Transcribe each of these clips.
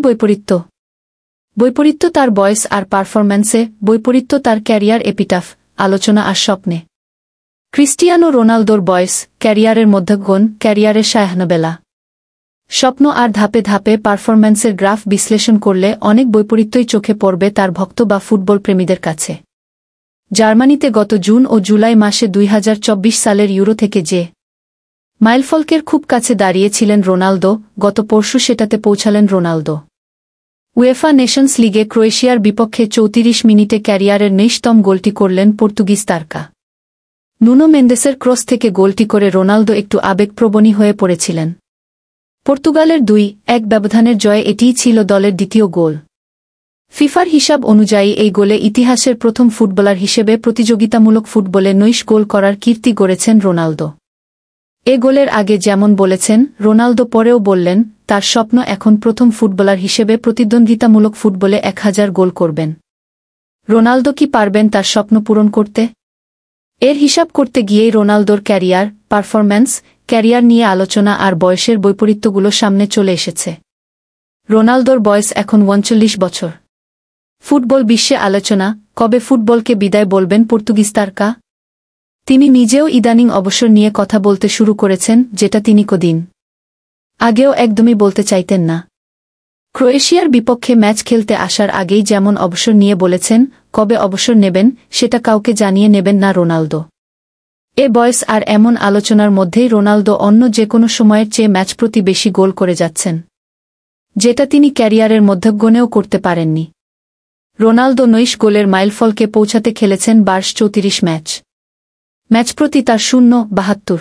বৈপরীত্য? বৈপরীত্য তার বয়স আর পারফরম্যান্সে, বৈপরীত্য তার ক্যারিয়ার এপিটাফ, আলোচনা আর স্বপ্নে। ক্রিস্টিয়ানো রোনালদোর বয়স, ক্যারিয়ারের মধ্যগণ, ক্যারিয়ারের সায়াহনবেলা। স্বপ্ন আর ধাপে ধাপে পারফরম্যান্সের গ্রাফ বিশ্লেষণ করলে অনেক বৈপরীত্যই চোখে পড়বে তার ভক্ত বা ফুটবল প্রেমীদের কাছে। জার্মানিতে গত জুন ও জুলাই মাসে 2024 সালের ইউরো থেকে যে মাইলফলকের খুব কাছে দাঁড়িয়েছিলেন রোনালদো, গত পরশু সেটাতে পৌঁছালেন রোনালদো। উয়েফা নেশনস লিগে ক্রোয়েশিয়ার বিপক্ষে 34 মিনিটে ক্যারিয়ারের 19তম গোলটি করলেন পর্তুগিজ তারকা। নুনো মেন্দেসের ক্রস থেকে গোলটি করে রোনালদো একটু আবেগপ্রবণী হয়ে পড়েছিলেন। পর্তুগালের 2-1 ব্যবধানের জয়ে এটিই ছিল দলের দ্বিতীয় গোল। ফিফার হিসাব অনুযায়ী এই গোলে ইতিহাসের প্রথম ফুটবলার হিসেবে প্রতিযোগিতামূলক ফুটবলে 19 গোল করার কীর্তি গড়েছেন রোনালদো। এ গোলের আগে যেমন বলেছেন, রোনালদো পরেও বললেন, তার স্বপ্ন এখন প্রথম ফুটবলার হিসেবে প্রতিদ্বন্দ্বিতামূলক ফুটবলে 1000 গোল করবেন। রোনালদো কি পারবেন তার স্বপ্ন পূরণ করতে? এর হিসাব করতে গিয়েই রোনালদোর ক্যারিয়ার, পারফরম্যান্স, ক্যারিয়ার নিয়ে আলোচনা আর বয়সের বৈপরীত্যগুলো সামনে চলে এসেছে। রোনালদোর বয়স এখন 39 বছর। ফুটবল বিশ্বে আলোচনা, কবে ফুটবলকে বিদায় বলবেন পর্তুগিজ তারকা? তিনি নিজেও ইদানিং অবসর নিয়ে কথা বলতে শুরু করেছেন, যেটা তিনি কদিন আগেও একদমই বলতে চাইতেন না। ক্রোয়েশিয়ার বিপক্ষে ম্যাচ খেলতে আসার আগেই যেমন অবসর নিয়ে বলেছেন, কবে অবসর নেবেন সেটা কাউকে জানিয়ে নেবেন না রোনালদো। এ বয়স আর এমন আলোচনার মধ্যেই রোনালদো অন্য যে কোনো সময়ের চেয়ে ম্যাচ প্রতি বেশি গোল করে যাচ্ছেন, যেটা তিনি ক্যারিয়ারের মধ্যগণেও করতে পারেননি। রোনালদো 19 গোলের মাইলফলকে পৌঁছাতে খেলেছেন 34 ম্যাচ। ম্যাচ প্রতি তার 0.72।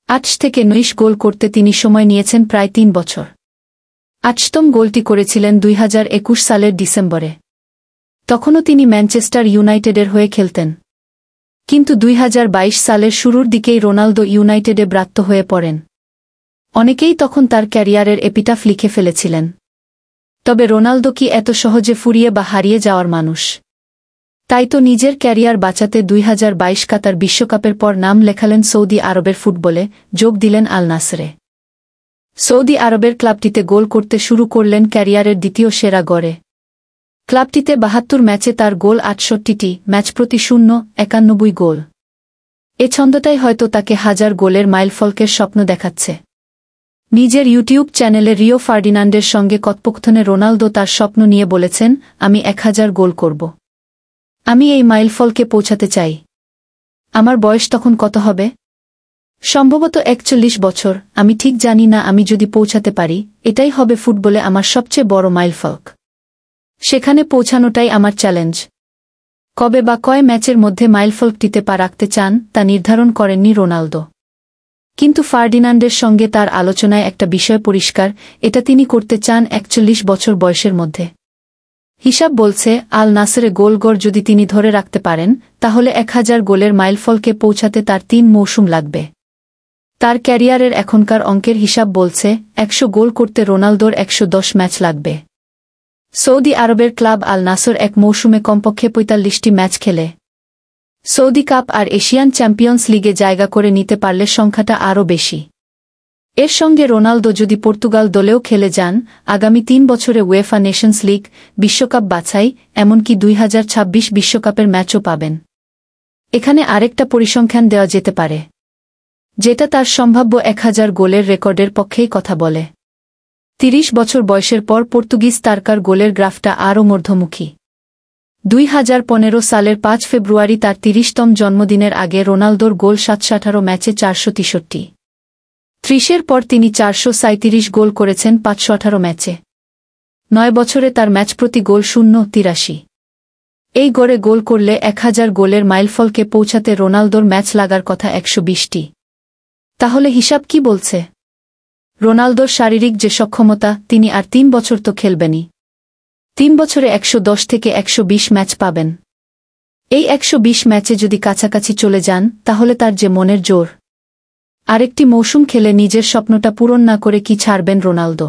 8 থেকে 19 গোল করতে তিনি সময় নিয়েছেন প্রায় 3 বছর। 8তম গোলটি করেছিলেন 2021 সালের ডিসেম্বরে। তখনও তিনি ম্যানচেস্টার ইউনাইটেডের হয়ে খেলতেন। কিন্তু 2022 সালের শুরুর দিকেই রোনালদো ইউনাইটেডে ব্রাত্য হয়ে পড়েন। অনেকেই তখন তার ক্যারিয়ারের এপিটাফ লিখে ফেলেছিলেন। তবে রোনালদো কি এত সহজে ফুরিয়ে বা হারিয়ে যাওয়ার মানুষ? তাই তো নিজের ক্যারিয়ার বাঁচাতে 2022 কাতার বিশ্বকাপের পর নাম লেখালেন সৌদি আরবের ফুটবলে, যোগ দিলেন আল নাসরে। সৌদি আরবের ক্লাবটিতে গোল করতে শুরু করলেন ক্যারিয়ারের দ্বিতীয় সেরা গড়ে। ক্লাবটিতে 72 ম্যাচে তার গোল 68টি, ম্যাচ প্রতি 0.91 গোল। এ ছন্দটাই হয়তো তাকে 1000 গোলের মাইলফলকের স্বপ্ন দেখাচ্ছে। নিজের ইউটিউব চ্যানেলে রিও ফার্ডিনান্ডের সঙ্গে কথোপকথনে রোনালদো তার স্বপ্ন নিয়ে বলেছেন, আমি 1000 গোল করব। আমি এই মাইলফলকে পৌঁছাতে চাই। আমার বয়স তখন কত হবে? সম্ভবত 41 বছর। আমি ঠিক জানি না, আমি যদি পৌঁছাতে পারি, এটাই হবে ফুটবলে আমার সবচেয়ে বড় মাইলফলক। সেখানে পৌঁছানোটাই আমার চ্যালেঞ্জ। কবে বা কয় ম্যাচের মধ্যে মাইলফলকটিতে পা রাখতে চান তা নির্ধারণ করেননি রোনালদো। কিন্তু ফার্ডিনান্ডের সঙ্গে তার আলোচনায় একটা বিষয় পরিষ্কার, এটা তিনি করতে চান 41 বছর বয়সের মধ্যে। হিসাব বলছে, আল নাসরে গোল গড় যদি তিনি ধরে রাখতে পারেন, তাহলে 1000 গোলের মাইলফলকে পৌঁছাতে তার 3 মৌসুম লাগবে। তার ক্যারিয়ারের এখনকার অঙ্কের হিসাব বলছে, 100 গোল করতে রোনালদোর 110 ম্যাচ লাগবে। সৌদি আরবের ক্লাব আল নাসর এক মৌসুমে কমপক্ষে 45টি ম্যাচ খেলে সৌদি কাপ আর এশিয়ান চ্যাম্পিয়ন্স লিগে জায়গা করে নিতে পারলে সংখ্যাটা আরও বেশি। এর সঙ্গে রোনালদো যদি পর্তুগাল দলেও খেলে যান, আগামী 3 বছরে উয়েফা নেশনস লিগ, বিশ্বকাপ বাছাই, এমনকি 2026 বিশ্বকাপের ম্যাচও পাবেন। এখানে আরেকটা পরিসংখ্যান দেওয়া যেতে পারে, যেটা তার সম্ভাব্য 1000 গোলের রেকর্ডের পক্ষেই কথা বলে। 30 বছর বয়সের পর পর্তুগিজ তারকার গোলের গ্রাফটা আরও মধ্যমুখী। 2015 সালের 5 ফেব্রুয়ারি তার 30তম জন্মদিনের আগে রোনালদোর গোল 718 ম্যাচে 463। 30-এর পর তিনি 437 গোল করেছেন 518 ম্যাচে। 9 বছরে তার ম্যাচ প্রতি গোল 0.83। এই গড়ে গোল করলে 1000 গোলের মাইলফলকে পৌঁছাতে রোনালদোর ম্যাচ লাগার কথা 120টি। তাহলে হিসাব কি বলছে? রোনালদোর শারীরিক যে সক্ষমতা, তিনি আর 3 বছর তো খেলবেনই। 3 বছরে 110 থেকে 120 ম্যাচ পাবেন। এই 120 ম্যাচে যদি কাছাকাছি চলে যান, তাহলে তার যে মনের জোর। আরেকটি মৌসুম খেলে নিজের স্বপ্নটা পূরণ না করে কি ছাড়বেন রোনালদো?